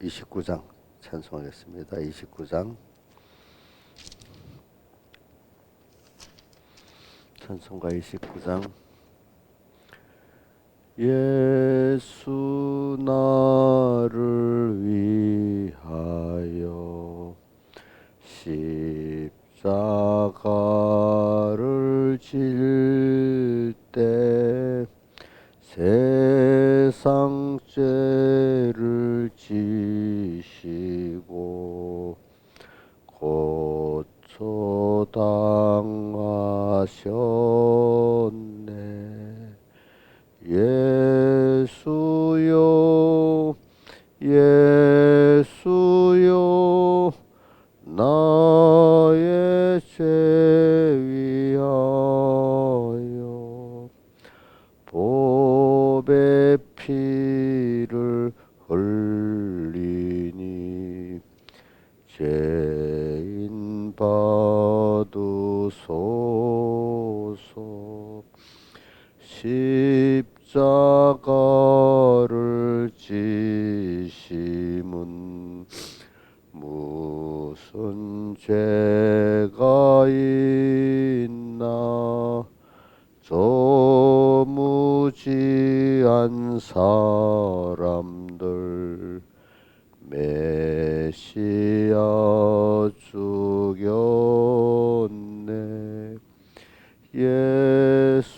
29장 찬송하겠습니다. 29장 찬송가 29장. 예수 나를 위하여 십자가를 질 때 세상 죄를 지시고 고초당하셨네. 예수여 예수여 나의 죄 위하여 보배 피를 흘리니 죄인 받으소서. 십자가를 지심은 무슨 죄가 있나. 저 무지한 사람들 메시아 죽였네. 예수여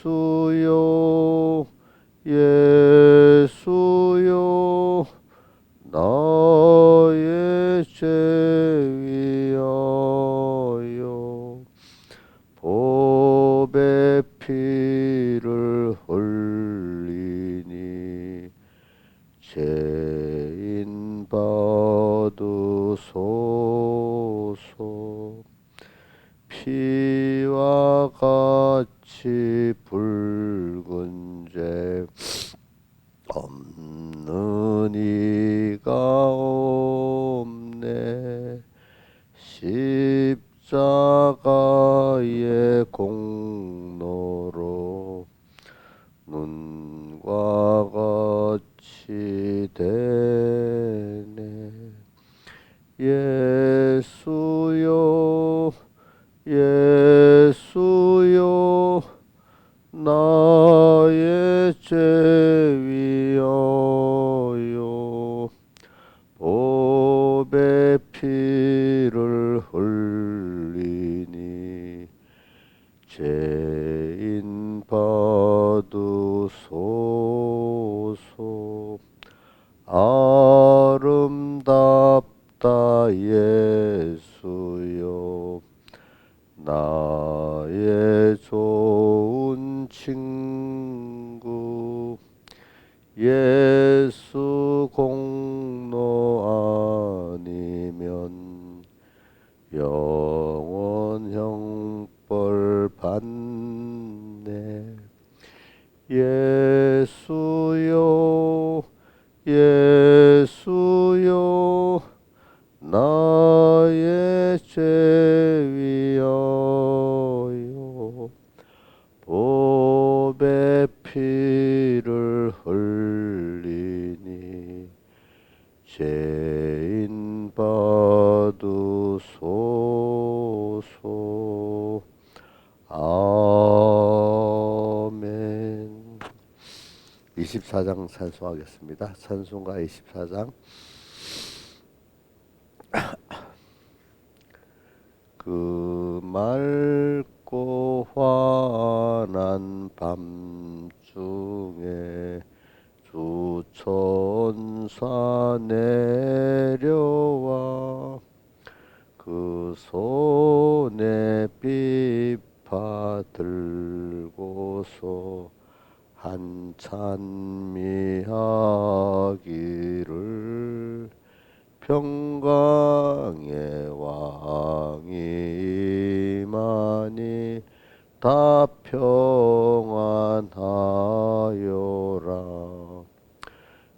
예수여 나의 죄 위하여 보배 피를 흘리니 죄인 받으소서. 피와 같이 붉은 죄 없는 이가 없네. 십자가의 공로로 눈과 같이 되네. 예수여 예수여 나의 죄 위하여 보배 피를 흘리니 죄인 받으소서. 아름답다 예수여 나의 좋은 친구. 예수 공로 아니면 영원 형벌 받네. 예수여 예수여 나의 죄 위하여 보배 피를 흘리니 죄인 받으소서. 아멘. 24장 찬송하겠습니다. 찬송가 24장. 그 맑고 환한 밤중에 주 천사 내려와 그 손에 비파 들고서 한찬 미하기를 평강의 왕이 임하니 다 평안하여라.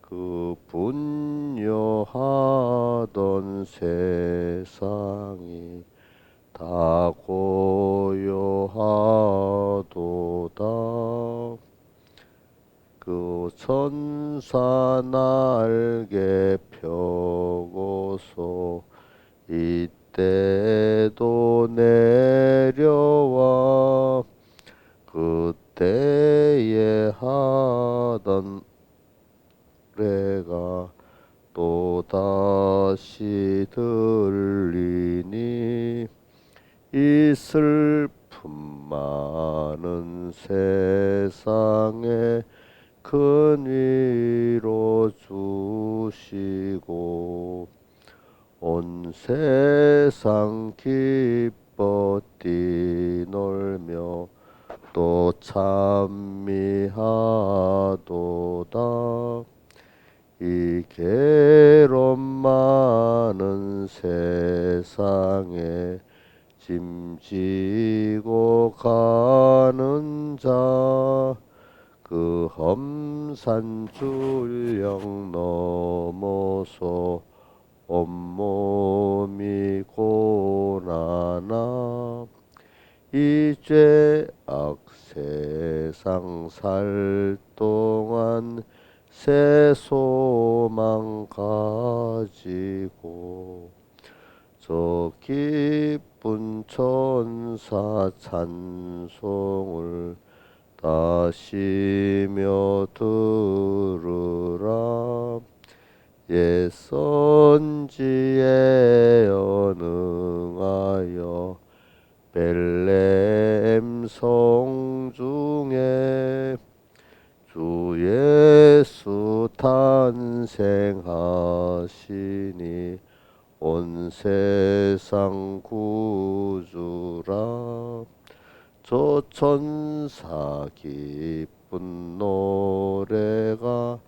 그 분요하던 세상이 다 고요하도다. 그 천사 날개 펴고서 이때도 내려와 그때에 하던 노래가 또다시 들리니 이 슬픔 많은 세상에 큰 위로 주시고 온 세상 기뻐 뛰놀며 또 찬미하도다. 이 괴로움 많은 세상에 짐지고 가는 자 그 험산 줄령 넘어서 온몸이 고난아 이 죄악 세상 살 동안 새 소망 가지고 저 기쁜 천사 찬송을 다시며 들으라. 옛 선지에 연응하여 벨레헴 성중에 주 예수 탄생하시니 온 세상 구주라. 저 천사 기쁜 노래가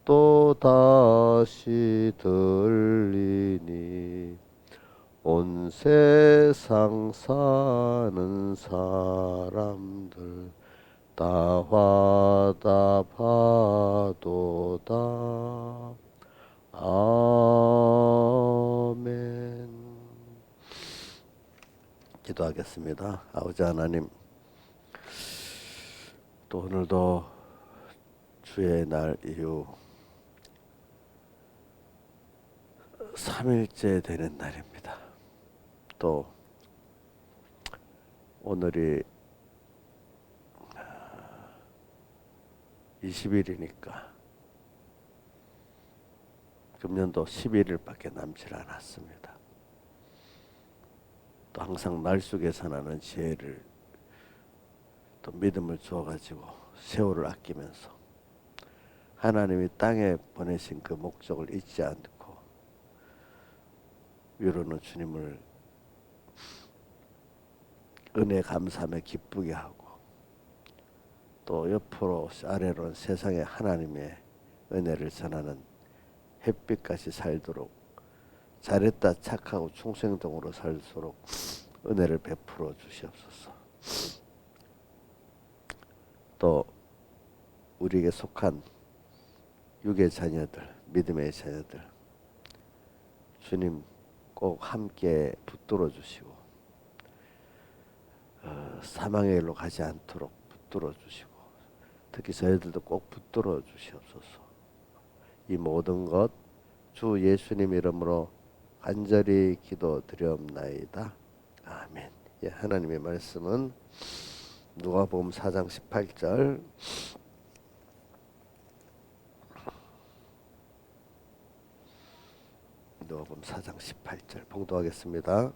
또 다시 들리니 온 세상 사는 사람들 다 화답하도다. 아멘. 기도하겠습니다. 아버지 하나님, 또 오늘도 주의 날 이후 3일째 되는 날입니다. 또 오늘이 20일이니까 금년도 11일밖에 남질 않았습니다. 또 항상 날 속에서 나는 지혜를 또 믿음을 주어가지고 세월을 아끼면서 하나님이 땅에 보내신 그 목적을 잊지 않고 위로는 주님을 은혜 감사하며 기쁘게 하고 또 옆으로 아래로는 세상에 하나님의 은혜를 전하는 햇빛같이 살도록 잘했다 착하고 충성됨으로 살도록 은혜를 베풀어 주시옵소서. 또 우리에게 속한 육의 자녀들, 믿음의 자녀들 주님 꼭 함께 붙들어 주시고 사망의 길로 가지 않도록 붙들어 주시고 특히 저희들도 꼭 붙들어 주시옵소서. 이 모든 것 주 예수님 이름으로 간절히 기도드리옵나이다. 아멘. 예, 하나님의 말씀은 누가복음 4장 18절 누가복음 4장 18절 봉독하겠습니다.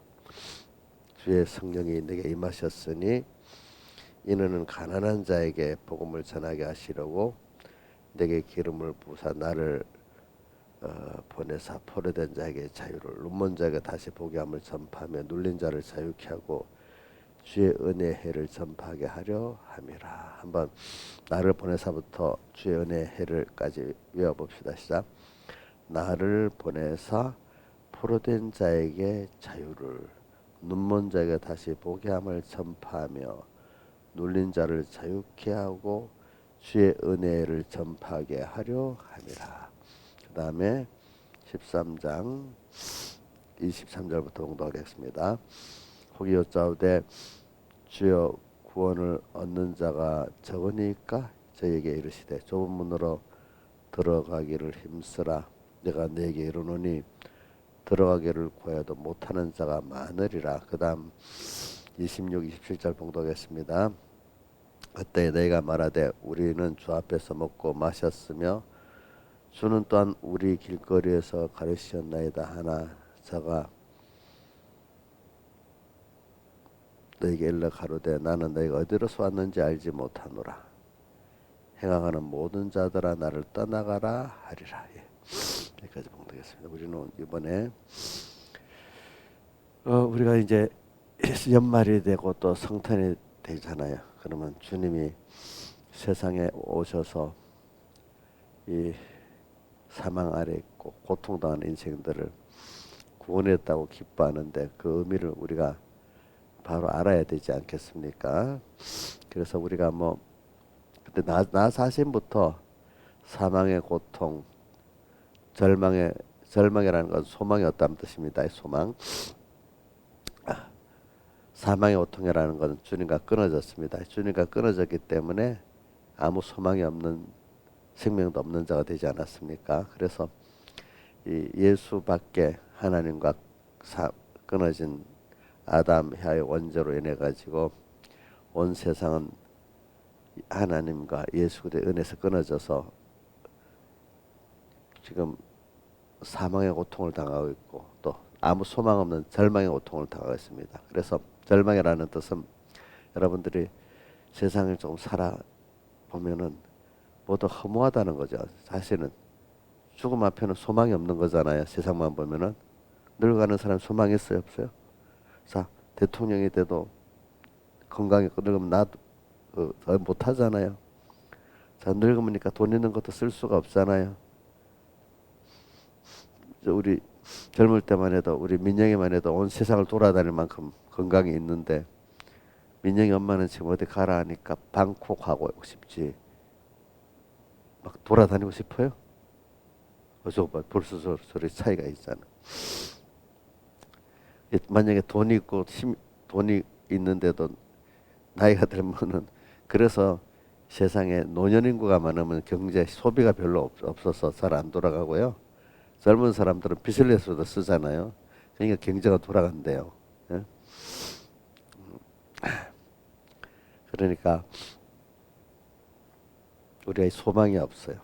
주의 성령이 내게 임하셨으니 이는 가난한 자에게 복음을 전하게 하시려고 내게 기름을 부사 나를 보내사 포로된 자에게 자유를 눈먼 자에게 다시 보게 함을 전파하며 눌린 자를 자유케 하고 주의 은혜의 해를 전파하게 하려 함이라. 한번 나를 보내사부터 주의 은혜의 해를까지 외워봅시다. 시작. 나를 보내사 포로된 자에게 자유를 눈먼 자에게 다시 보게 함을 전파하며 눌린 자를 자유케 하고 주의 은혜를 전파하게 하려 함이라. 그 다음에 13장 23절부터 공독하겠습니다. 혹이 여짜오되 주여 구원을 얻는 자가 적으니까 저에게 이르시되 좁은 문으로 들어가기를 힘쓰라. 내가 네게 이르노니 들어가기를 구해도 못하는 자가 많으리라. 그 다음 26, 27절 봉독하겠습니다. 그때 너희가 말하되 우리는 주 앞에서 먹고 마셨으며 주는 또한 우리 길거리에서 가르치셨나이다 하나 저가 너희에게 일러 가로되 나는 너희가 어디로서 왔는지 알지 못하노라. 행하는 모든 자들아 나를 떠나가라 하리라. 예. 여기까지 봉독했습니다. 우리는 이번에 우리가 이제 연말이 되고 또 성탄이 되잖아요. 그러면 주님이 세상에 오셔서 이 사망 아래 있고 고통당하는 인생들을 구원했다고 기뻐하는데 그 의미를 우리가 바로 알아야 되지 않겠습니까? 그래서 우리가 뭐 근데 나 자신부터 사망의 고통, 절망이라는 건 소망이 없다는 뜻입니다. 소망. 사망의 고통이라는 것은 주님과 끊어졌습니다. 주님과 끊어졌기 때문에 아무 소망이 없는 생명도 없는 자가 되지 않았습니까? 그래서 이 예수밖에 하나님과 끊어진 아담 혀의 원죄로 인해 가지고 온 세상은 하나님과 예수 그리스도의 은혜에서 끊어져서 지금 사망의 고통을 당하고 있고 또 아무 소망 없는 절망의 고통을 당하고 있습니다. 그래서 절망이라는 뜻은 여러분들이 세상을 조금 살아보면은 모두 허무하다는 거죠. 사실은 죽음 앞에는 소망이 없는 거잖아요. 세상만 보면은 늙어가는 사람 소망이 있어요, 없어요? 자, 대통령이 돼도 건강이 늙으면 나도 더 못하잖아요. 자, 늙으니까 돈 있는 것도 쓸 수가 없잖아요. 우리 젊을 때만 해도 우리 민영이만 해도 온 세상을 돌아다닐 만큼 건강이 있는데 민영이 엄마는 지금 어디 가라 하니까 방콕 하고 싶지 막 돌아다니고 싶어요? 어서 봐 벌써 소리 차이가 있잖아. 만약에 돈이 있고 돈이 있는데도 나이가 들면은 그래서 세상에 노년 인구가 많으면 경제 소비가 별로 없어서 잘 안 돌아가고요. 젊은 사람들은 빚을 내서도 쓰잖아요. 그러니까 경제가 돌아간대요. 예? 그러니까 우리가 소망이 없어요.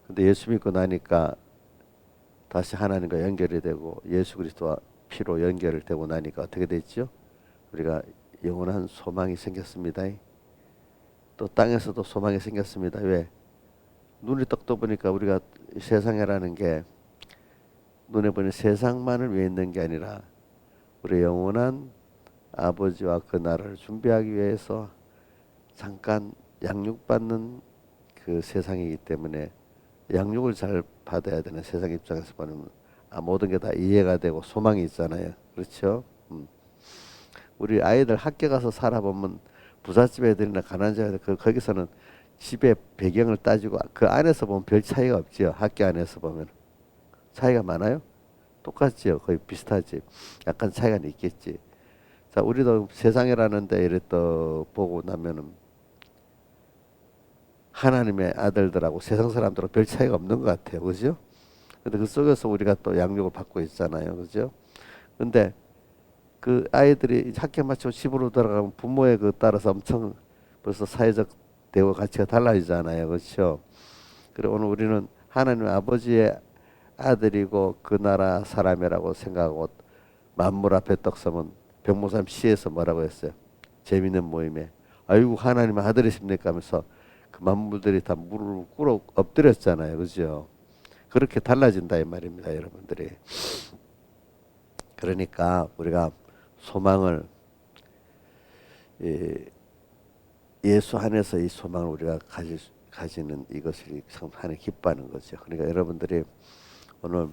근데 예수 믿고 나니까 다시 하나님과 연결이 되고 예수 그리스도와 피로 연결되고 나니까 어떻게 됐죠? 우리가 영원한 소망이 생겼습니다. 또 땅에서도 소망이 생겼습니다. 왜? 눈이 떡 떠보니까 우리가 세상이라는 게 눈에 보이는 세상만을 위해 있는 게 아니라 우리 영원한 아버지와 그 나라를 준비하기 위해서 잠깐 양육받는 그 세상이기 때문에 양육을 잘 받아야 되는 세상 입장에서 보면 모든 게 다 이해가 되고 소망이 있잖아요. 그렇죠? 우리 아이들 학교 가서 살아보면 부잣집 애들이나 가난한 애들 거기서는 집의 배경을 따지고 그 안에서 보면 별 차이가 없지요. 학교 안에서 보면 차이가 많아요? 똑같지요. 거의 비슷하지. 약간 차이가 있겠지. 자, 우리도 세상이라는 데 이래 또 보고 나면은 하나님의 아들들하고 세상 사람들하고 별 차이가 없는 것 같아요. 그죠? 근데 그 속에서 우리가 또 양육을 받고 있잖아요. 그죠? 근데 그 아이들이 학교 마치고 집으로 돌아가면 부모의 그 따라서 엄청 벌써 사회적 대우 가치가 달라지잖아요. 그렇죠? 그리고 오늘 우리는 하나님 아버지의 아들이고 그 나라 사람이라고 생각하고 만물 앞에 떡 서면 백모삼 시에서 뭐라고 했어요? 재밌는 모임에 아이고 하나님의 아들이십니까 하면서 그 만물들이 다 무릎을 꿇어 엎드렸잖아요. 그죠? 그렇게 달라진다 이 말입니다. 여러분들이. 그러니까 우리가 소망을 예수 안에서 이 소망을 우리가 가지는 이것을 참 하나님 기뻐하는 거죠. 그러니까 여러분들이 오늘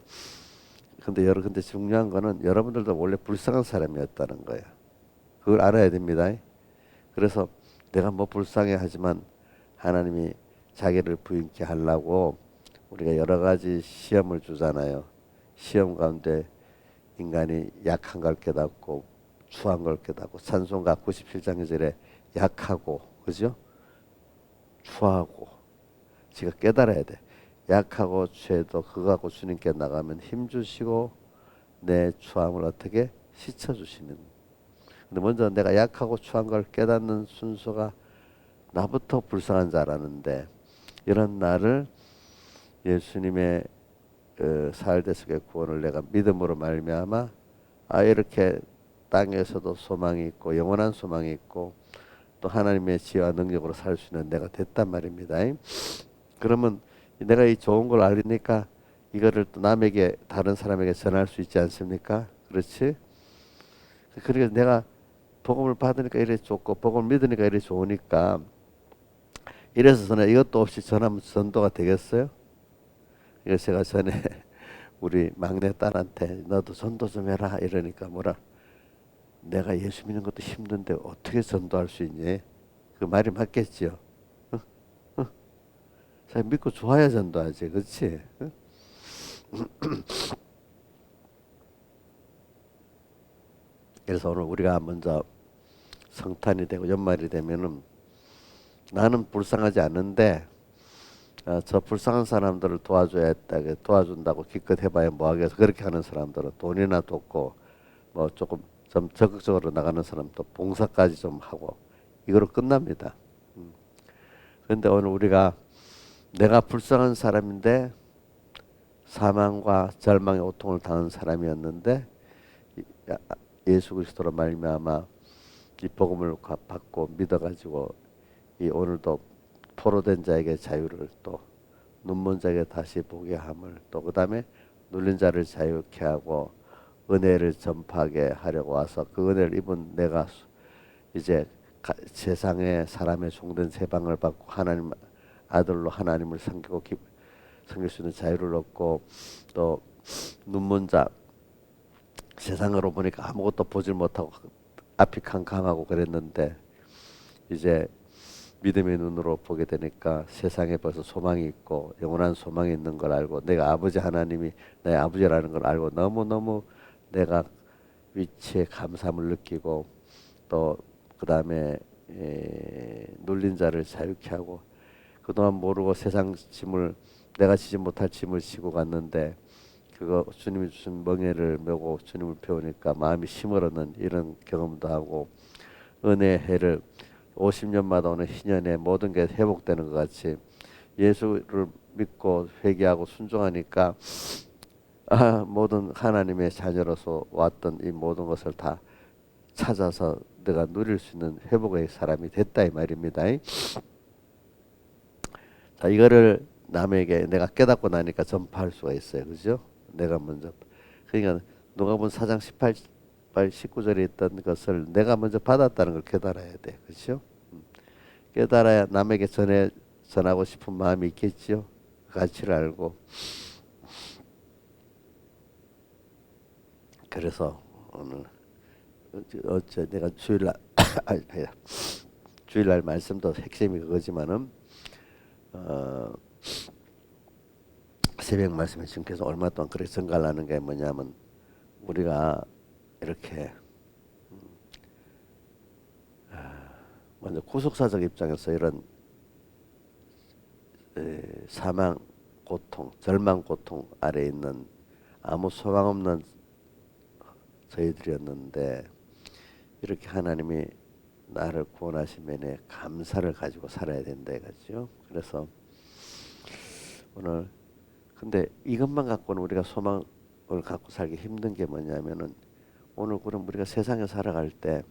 근데 중요한 거는 여러분들도 원래 불쌍한 사람이었다는 거예요. 그걸 알아야 됩니다. 그래서 내가 뭐 불쌍해 하지만 하나님이 자기를 부인케 하려고 우리가 여러 가지 시험을 주잖아요. 시험 가운데 인간이 약한 걸 깨닫고 추한 걸 깨닫고 찬송가 97장 2절에 약하고 그죠? 추하고 지가 깨달아야 돼. 약하고 취해도 그거 갖고 주님께 나가면 힘 주시고 내 추함을 어떻게 씻어 주시는. 근데 먼저 내가 약하고 추한 걸 깨닫는 순서가 나부터 불쌍한 자라는데 이런 나를 예수님의 사흘대속의 구원을 내가 믿음으로 말미암아 이렇게 땅에서도 소망이 있고 영원한 소망이 있고 또 하나님의 지혜와 능력으로 살 수 있는 내가 됐단 말입니다. 그러면 내가 이 좋은 걸 알리니까 이거를 또 남에게 다른 사람에게 전할 수 있지 않습니까? 그렇지? 그러니까 내가 복음을 받으니까 이래 좋고 복음을 믿으니까 이래 좋으니까 이래서 저는 이것도 없이 전하면 전도가 되겠어요? 그래서 제가 전에 우리 막내 딸한테 너도 전도 좀 해라 이러니까 뭐라 내가 예수 믿는 것도 힘든데 어떻게 전도할 수 있니? 그 말이 맞겠지요. 잘 믿고 좋아야 전도하지, 그렇지? 그래서 오늘 우리가 먼저 성탄이 되고 연말이 되면은 나는 불쌍하지 않은데 저 불쌍한 사람들을 도와줘야 했다. 도와준다고 기껏 해봐야 뭐하겠어. 그렇게 하는 사람들은 돈이나 돕고 뭐 조금 좀 적극적으로 나가는 사람도 봉사까지 좀 하고 이거로 끝납니다. 그런데 오늘 우리가 내가 불쌍한 사람인데 사망과 절망의 고통을 당한 사람이었는데 예수 그리스도로 말미암아 이 복음을 받고 믿어가지고 이 오늘도 포로된 자에게 자유를 또 눈먼 자에게 다시 보게 함을 또 그다음에 눌린 자를 자유케 하고 은혜를 전파하게 하려고 와서 그 은혜를 입은 내가 이제 세상에 사람의 종된 세방을 받고 하나님 아들로 하나님을 섬기고 섬길 수 있는 자유를 얻고 또 눈먼 자 세상으로 보니까 아무것도 보질 못하고 앞이 캄캄하고 그랬는데 이제 믿음의 눈으로 보게 되니까 세상에 벌써 소망이 있고 영원한 소망이 있는 걸 알고 내가 아버지 하나님이 내 아버지라는 걸 알고 너무너무 내가 위치에 감사함을 느끼고 또 그 다음에 눌린 자를 자유케 하고 그동안 모르고 세상 짐을 내가 지지 못할 짐을 지고 갔는데 그거 주님이 주신 멍에를 메고 주님을 배우니까 마음이 힘을 얻는 이런 경험도 하고 은혜의 해를 50년마다 오는 희년에 모든 게 회복되는 것 같이 예수를 믿고 회개하고 순종하니까 모든 하나님의 자녀로서 왔던 이 모든 것을 다 찾아서 내가 누릴 수 있는 회복의 사람이 됐다 이 말입니다. 자, 이거를 남에게 내가 깨닫고 나니까 전파할 수가 있어요. 그죠? 내가 먼저. 그러니까 누가복음 4장 18, 19절에 있던 것을 내가 먼저 받았다는 걸 깨달아야 돼. 그렇죠? 깨달아야 남에게 전하고 싶은 마음이 있겠지요. 가치를 알고. 그래서 오늘 어째 내가 주일날 주일날 말씀도 핵심이 그거지만은 새벽 말씀에 지금께서 얼마 동안 그렇게 증가하는 게 뭐냐면 우리가 이렇게 먼저 구속사적 입장에서 이런 사망 고통, 절망 고통 아래 있는 아무 소망 없는 저희들이었는데 이렇게 하나님이 나를 구원하신 면에 감사를 가지고 살아야 된다 이거죠. 그래서 오늘 근데 이것만 갖고는 우리가 소망을 갖고 살기 힘든 게 뭐냐면은 오늘 그럼 우리가 세상에 살아갈 때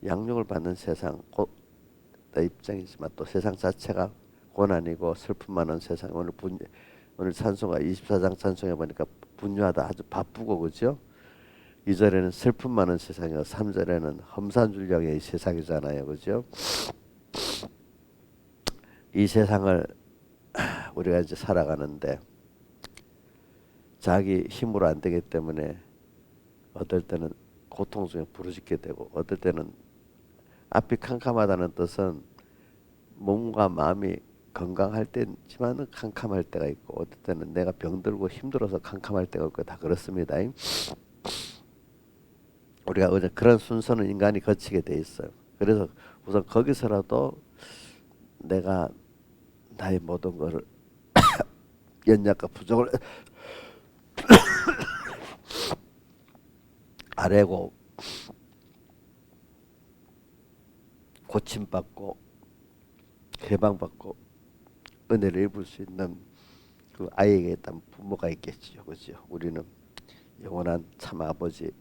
양육을 받는 세상 내 입장이지만 또 세상 자체가 고난이고 슬픔 많은 세상 오늘 찬송가 24장 찬송해 보니까 분주하다 아주 바쁘고 그죠? 2절에는 슬픔 많은 세상이고 3절에는 험산줄령의 세상이잖아요. 그죠? 이 세상을 우리가 이제 살아가는데 자기 힘으로 안 되기 때문에 어떨 때는 고통 중에 부르짖게 되고 어떨 때는 앞이 캄캄하다는 뜻은 몸과 마음이 건강할 때지만은 캄캄할 때가 있고 어떨 때는 내가 병들고 힘들어서 캄캄할 때가 있고 다 그렇습니다. 우리가 그런 순서는 인간이 거치게 돼 있어요. 그래서 우선 거기서라도 내가 나의 모든 것을 연약과 부족을 아뢰고 고침받고 해방받고 은혜를 입을 수 있는 그 아이에게 일단 부모가 있겠지요, 그죠? 우리는 영원한 참 아버지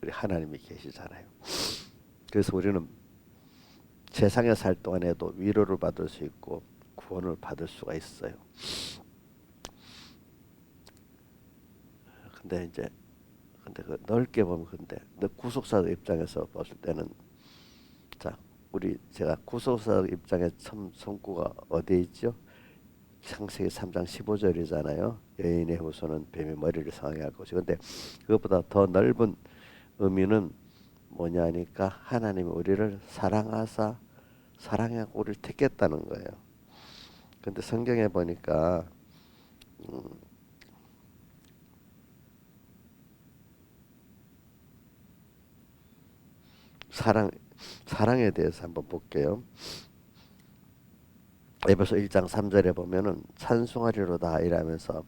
우리 하나님이 계시잖아요. 그래서 우리는 세상에 살 동안에도 위로를 받을 수 있고 구원을 받을 수가 있어요. 근데 그 넓게 보면 근데 구속사 입장에서 봤을 때는 자 제가 구속사 입장에 참 성구가 어디에 있죠? 창세기 3장 15절이잖아요. 여인의 후손은 뱀의 머리를 상하게 할 것이. 근데 그것보다 더 넓은 의미는 뭐냐니까 하나님이 우리를 사랑하사 사랑하고 우리를 택했다는 거예요. 근데 성경에 보니까 사랑에 대해서 한번 볼게요. 에베소 1장 3절에 보면은 찬송하리로다 이라면서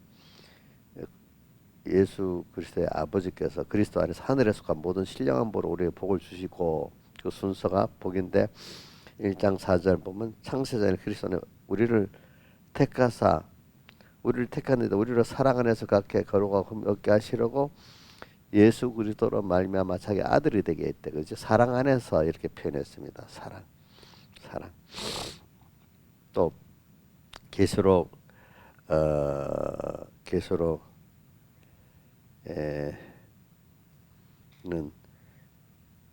예수 그리스도의 아버지께서 그리스도 안에서 하늘에 속한 모든 신령한 보로 우리에게 복을 주시고 그 순서가 복인데 1장 4절 보면 창세전에 그리스도는 우리를 택하사 우리를 택하는데 우리를 사랑 안에서 갖게 거룩하고 흠 없게 하시려고 예수 그리스도로 말미암아 자기 아들이 되게 했대. 그죠? 사랑 안에서 이렇게 표현했습니다. 사랑. 또 계시록 계시록 는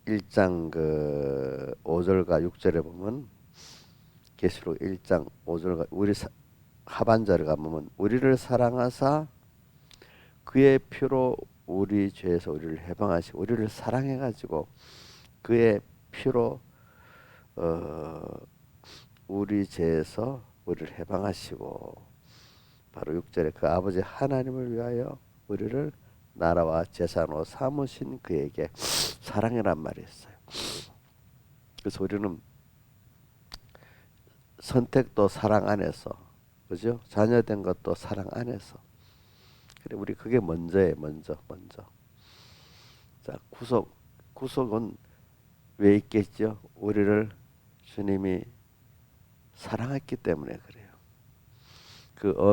1장 그 5절과 6절에 보면 계시록 1장 5절과 하반절에 가보면 우리를 사랑하사 그의 피로 우리 죄에서 우리를 해방하시고 우리를 사랑해 가지고 그의 피로 우리 죄에서 우리를 해방하시고 바로 6절에 그 아버지 하나님을 위하여 우리를 나라와 재산으로 삼으신 그에게 사랑이란 말이 있어요. 그래서 우리는 선택도 사랑 안에서, 그죠? 자녀된 것도 사랑 안에서. 그래 우리 그게 먼저예요. 먼저. 자, 구속은 왜 있겠죠? 우리를 주님이 사랑했기 때문에 그래요.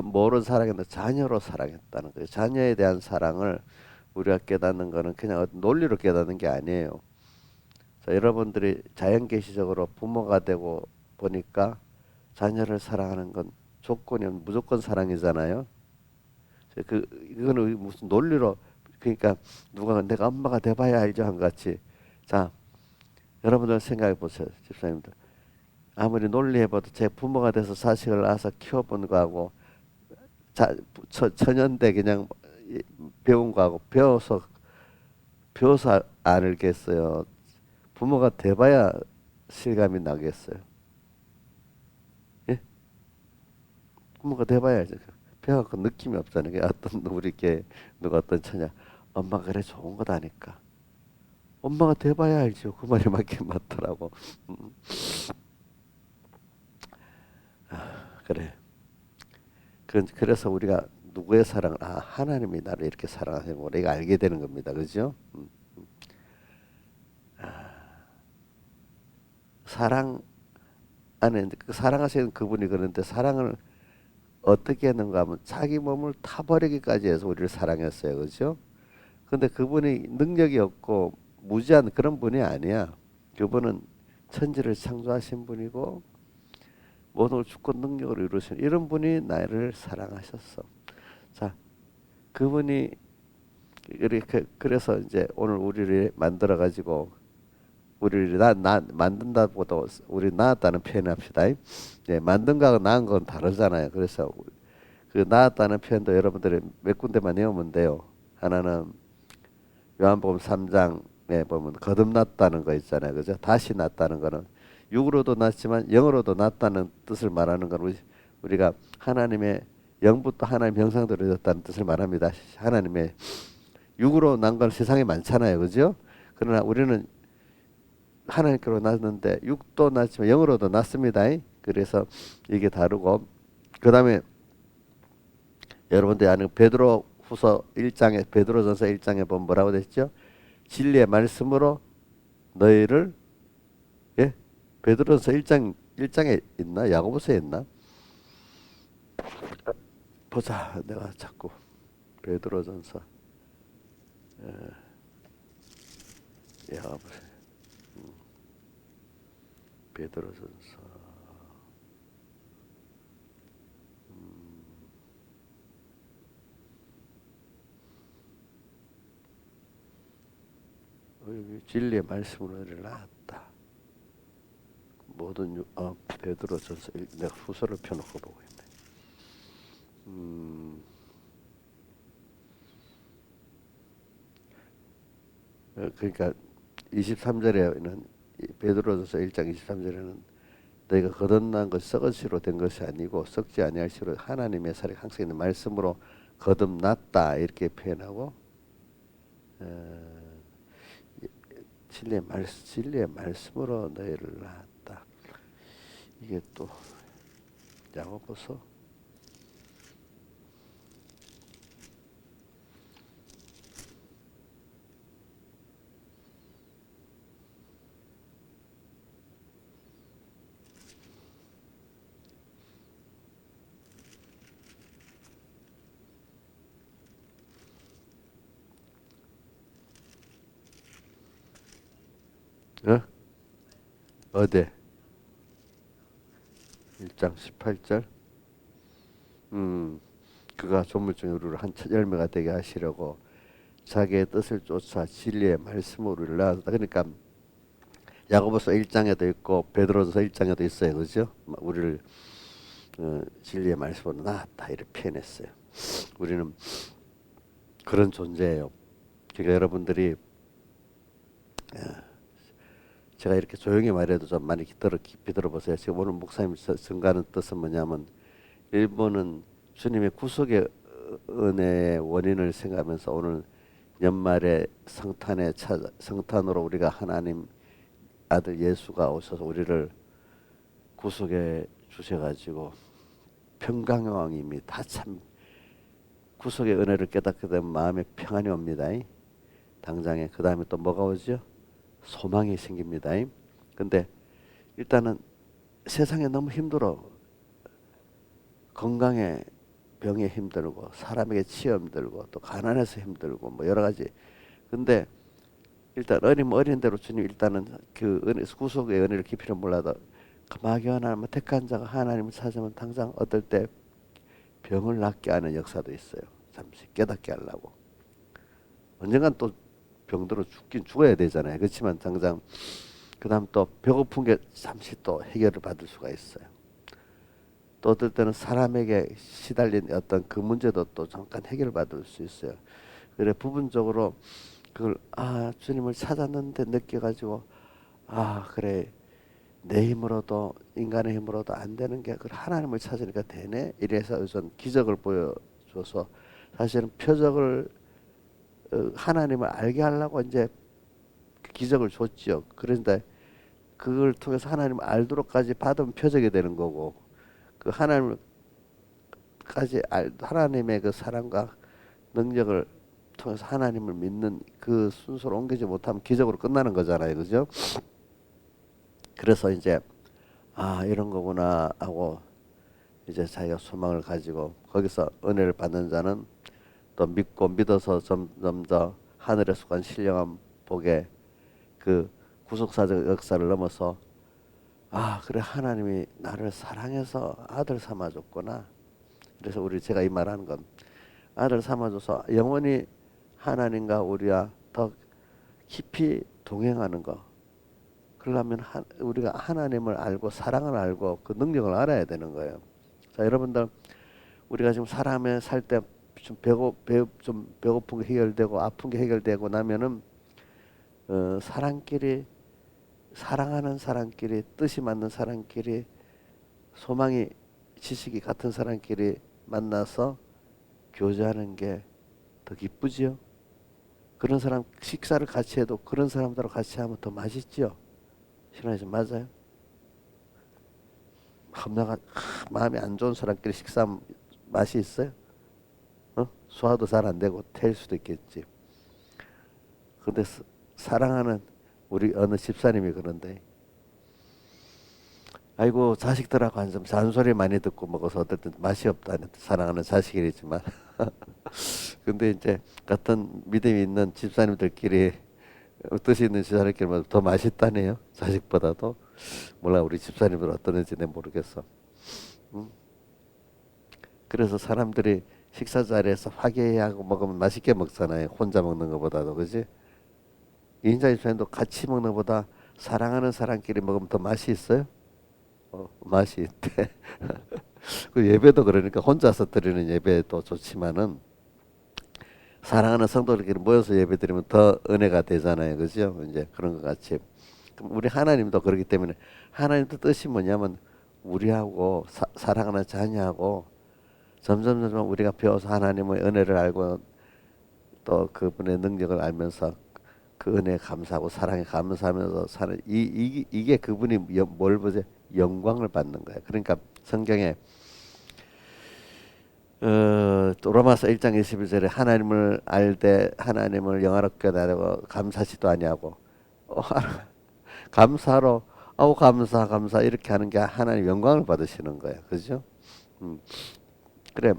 뭐로 사랑했나? 자녀로 사랑했다는 거예요. 자녀에 대한 사랑을 우리가 깨닫는 거는 그냥 논리로 깨닫는 게 아니에요. 자, 여러분들이 자연계시적으로 부모가 되고 보니까 자녀를 사랑하는 건 조건이 없는 무조건 사랑이잖아요. 이거는 무슨 논리로 그러니까 누가 내가 엄마가 돼봐야 알죠 한 같이. 자, 여러분들 생각해 보세요, 집사님들. 아무리 논리해봐도 제 부모가 돼서 자식을 낳아서 키워본 거하고 천연대 그냥 배운 거하고 배워서 알겠어요. 부모가 돼봐야 실감이 나겠어요. 예? 부모가 돼봐야죠. 배워갖고 느낌이 없잖아요. 어떤 누가 어떤 처냐 엄마가 그래 좋은 거다니까. 엄마가 돼봐야 알죠. 그 말이 맞긴 맞더라고. 그래. 그래서 우리가 누구의 사랑, 하나님이 나를 이렇게 사랑하시는 걸 우리가 알게 되는 겁니다. 그죠? 사랑 안에 사랑하시는 그분이 그런데 사랑을 어떻게 했는가 하면 자기 몸을 타버리기까지 해서 우리를 사랑했어요. 그죠? 근데 그분이 능력이 없고 무지한 그런 분이 아니야. 그분은 천지를 창조하신 분이고 모든 주권 능력을 이루신 이런 분이 나를 사랑하셨어. 자, 그분이 이렇게 그래서 이제 오늘 우리를 만들어 가지고 우리를 만든다보다 우리 낳았다는 표현합시다. 예, 만든 거하고 낳은 건 다르잖아요. 그래서 그 낳았다는 표현도 여러분들이 몇 군데만 외우면 돼요. 하나는 요한복음 3장에 보면 거듭났다는 거 있잖아요. 그죠? 다시 낳았다는 거는 육으로도 낳지만 영으로도 낳았다는 뜻을 말하는 건 우리가 하나님의 영부터 하나님 형상대로 되었다는 뜻을 말합니다. 하나님의 육으로 난 건 세상에 많잖아요. 그죠? 그러나 우리는 하나님께로 낳았는데 육도 낳지만 영으로도 낳습니다. 그래서 이게 다르고 그 다음에 여러분들이 아는 베드로후서 1장에 베드로전서 1장에 보면 뭐라고 됐죠? 진리의 말씀으로 너희를 예? 베드로전서 1장에 있나? 야고보서에 있나? 보자. 내가 자꾸 베드로전서 야고보서 베드로전서 여기 진리의 말씀으로 너희를 낳았다. 모든 베드로전서 내가 후서를 펴놓고 보고 있네. 그러니까 23절에는 베드로전서 1장 23절에는 너희가 거듭난 것 썩은 씨로 된 것이 아니고 썩지 아니할 씨로 하나님의 살이 항상 있는 말씀으로 거듭났다 이렇게 표현하고 진리의 말씀으로 너희를 낳았다. 이게 또 야고보서 어디 1장 18절 그가 조물주의 우리를 한 열매가 되게 하시려고 자기의 뜻을 쫓아 진리의 말씀으로 우리를 낳았다. 그러니까 야고보서 1장에도 있고 베드로전서 1장에도 있어요. 그죠? 우리를 진리의 말씀으로 낳았다 이렇게 표현했어요. 우리는 그런 존재예요. 그러니까 여러분들이 제가 이렇게 조용히 말해도 좀 많이 깊이 들어보세요. 지금 오늘 목사님 증가하는 뜻은 뭐냐면 1번은 주님의 구속의 은혜의 원인을 생각하면서 오늘 연말에 성탄으로 우리가 하나님 아들 예수가 오셔서 우리를 구속해 주셔가지고 평강의 왕님이 다 참 구속의 은혜를 깨닫게 되면 마음에 평안이 옵니다. 당장에 그 다음에 또 뭐가 오죠? 소망이 생깁니다. 근데 일단은 세상에 너무 힘들어. 건강에 병에 힘들고 사람에게 치여 힘들고 또 가난해서 힘들고 뭐 여러 가지. 근데 일단 어린 대로 주님 일단은 그 은혜, 구속의 은혜를 깊이는 몰라도 마귀하나님 택한 자가 하나님을 찾으면 당장 어떨 때 병을 낫게 하는 역사도 있어요. 잠시 깨닫게 하려고. 언젠간 또 병들어 죽긴 죽어야 되잖아요. 그렇지만 당장 그 다음 또 배고픈 게 잠시 또 해결을 받을 수가 있어요. 또 어떨 때는 사람에게 시달린 어떤 그 문제도 또 잠깐 해결을 받을 수 있어요. 그래 부분적으로 그걸 주님을 찾았는데 느껴가지고 그래 내 힘으로도 인간의 힘으로도 안 되는 게 그걸 하나님을 찾으니까 되네. 이래서 우선 기적을 보여줘서 사실은 표적을 하나님을 알게 하려고 이제 그 기적을 줬지요. 그런데 그걸 통해서 하나님을 알도록까지 받으면 표적이 되는 거고 그 하나님의 그 사랑과 능력을 통해서 하나님을 믿는 그 순서로 옮기지 못하면 기적으로 끝나는 거잖아요. 그죠? 그래서 이제 이런 거구나 하고 이제 자기가 소망을 가지고 거기서 은혜를 받는 자는 또 믿고 믿어서 점점 더 하늘에 속한 신령한 복에 그 구속사적 역사를 넘어서 그래 하나님이 나를 사랑해서 아들 삼아줬구나. 그래서 제가 이 말하는 건 아들 삼아줘서 영원히 하나님과 우리와 더 깊이 동행하는 거. 그러려면 우리가 하나님을 알고 사랑을 알고 그 능력을 알아야 되는 거예요. 자 여러분들 우리가 지금 사람의 살 때 좀 배고픈 게 해결되고 아픈 게 해결되고 나면은 사랑하는 사람끼리 뜻이 맞는 사람끼리 소망이 지식이 같은 사람끼리 만나서 교제하는 게 더 기쁘지요. 그런 사람 식사를 같이 해도 그런 사람들하고 같이 하면 더 맛있지요. 신앙에서 맞아요? 내가 마음이 안 좋은 사람끼리 식사하면 맛이 있어요? 소화도 잘 안 되고 태일 수도 있겠지. 근데 사랑하는 우리 어느 집사님이 그런데, 아이고 자식들하고 한좀 잔소리 많이 듣고 먹어서 어쨌든 맛이 없다는, 사랑하는 자식이지만 근데 이제 같은 믿음이 있는 집사님들끼리, 뜻이 있는 집사님끼리 더 맛있다네요, 자식보다도. 몰라, 우리 집사님들 어떠는지 내 모르겠어. 음? 그래서 사람들이 식사 자리에서 화기애애하고 먹으면 맛있게 먹잖아요, 혼자 먹는 것보다도. 그지? 이인자 집사님도 같이 먹는 것보다 사랑하는 사람끼리 먹으면 더 맛이 있어요? 맛이 있대. 그 예배도 그러니까 혼자서 드리는 예배도 좋지만은 사랑하는 성도들끼리 모여서 예배드리면 더 은혜가 되잖아요, 그죠? 이제 그런 것 같이. 그럼 우리 하나님도 그렇기 때문에, 하나님도 뜻이 뭐냐면 우리하고 사랑하는 자녀하고 점점 우리가 배워서 하나님의 은혜를 알고 또 그분의 능력을 알면서 그 은혜에 감사하고 사랑에 감사하면서 사는, 이게 그분이 뭘 보세요? 영광을 받는 거예요. 그러니까 성경에 또 로마서 1장 21절에 하나님을 알되 하나님을 영화롭게 하려고 감사치도 아니하고, 감사로 아우 감사 이렇게 하는 게 하나님 영광을 받으시는 거예요. 그죠? 그래,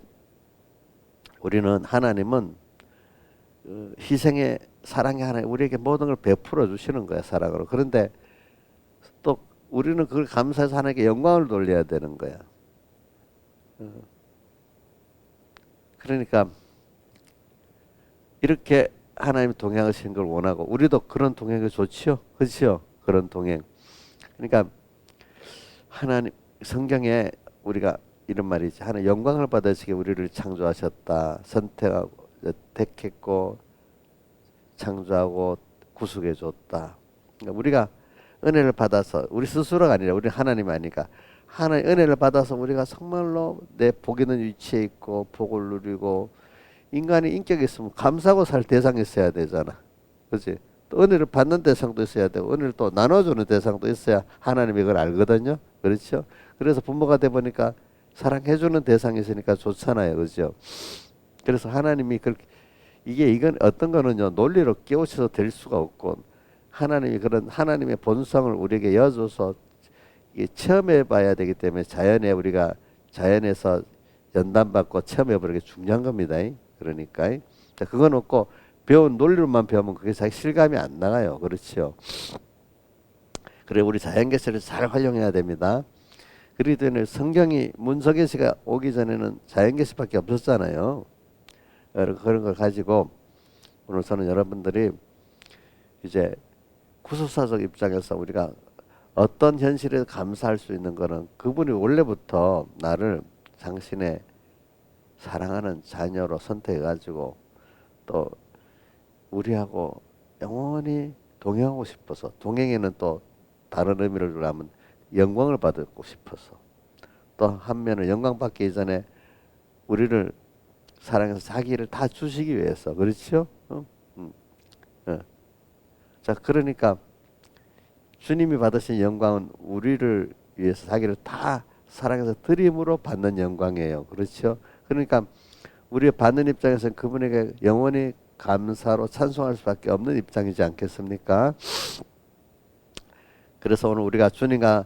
우리는 하나님은 희생의 사랑의 하나님, 우리에게 모든 걸 베풀어 주시는 거야, 사랑으로. 그런데 또 우리는 그걸 감사해서 하나님께 영광을 돌려야 되는 거야. 그러니까 이렇게 하나님이 동행하시는 걸 원하고, 우리도 그런 동행이 좋지요, 그렇죠? 그런 동행. 그러니까 하나님, 성경에 우리가 이런 말이 있지, 하나님 영광을 받으시게 우리를 창조하셨다, 선택하고 택했고 창조하고 구속해 줬다. 그러니까 우리가 은혜를 받아서, 우리 스스로가 아니라 우리 하나님이 아니까, 하나님 은혜를 받아서 우리가 정말로 내 복 있는 위치에 있고 복을 누리고, 인간이 인격이 있으면 감사하고 살 대상이 있어야 되잖아, 그렇지? 또 은혜를 받는 대상도 있어야 되고 은혜를 또 나눠주는 대상도 있어야 하나님이 이걸 알거든요, 그렇죠? 그래서 부모가 돼 보니까 사랑해주는 대상이 있으니까 좋잖아요, 그렇죠? 그래서 하나님이 그렇게, 이건 어떤 거는요 논리로 깨우쳐서 될 수가 없고, 하나님이 그런 하나님의 본성을 우리에게 여줘서 이게 체험해 봐야 되기 때문에, 우리가 자연에서 연단받고 체험해 보는 게 중요한 겁니다. 그러니까 그건 없고 배운 논리로만 배우면 그게 자기 실감이 안 나가요, 그렇죠? 그래, 우리 자연계시를 잘 활용해야 됩니다. 그러기 때문에 성경이, 문서계시가 오기 전에는 자연계시밖에 없었잖아요. 그런 걸 가지고 오늘 저는 여러분들이 이제 구속사적 입장에서 우리가 어떤 현실에 감사할 수 있는 거는, 그분이 원래부터 나를 당신의 사랑하는 자녀로 선택해가지고 또 우리하고 영원히 동행하고 싶어서, 동행에는 또 다른 의미를 하면 영광을 받고 싶어서, 또 한면은 영광 받기 이전에 우리를 사랑해서 자기를 다 주시기 위해서, 그렇죠? 자, 그러니까 주님이 받으신 영광은 우리를 위해서 자기를 다 사랑해서 드림으로 받는 영광이에요, 그렇죠? 그러니까 우리 받는 입장에서는 그분에게 영원히 감사로 찬송할 수밖에 없는 입장이지 않겠습니까? 그래서 오늘 우리가 주님과,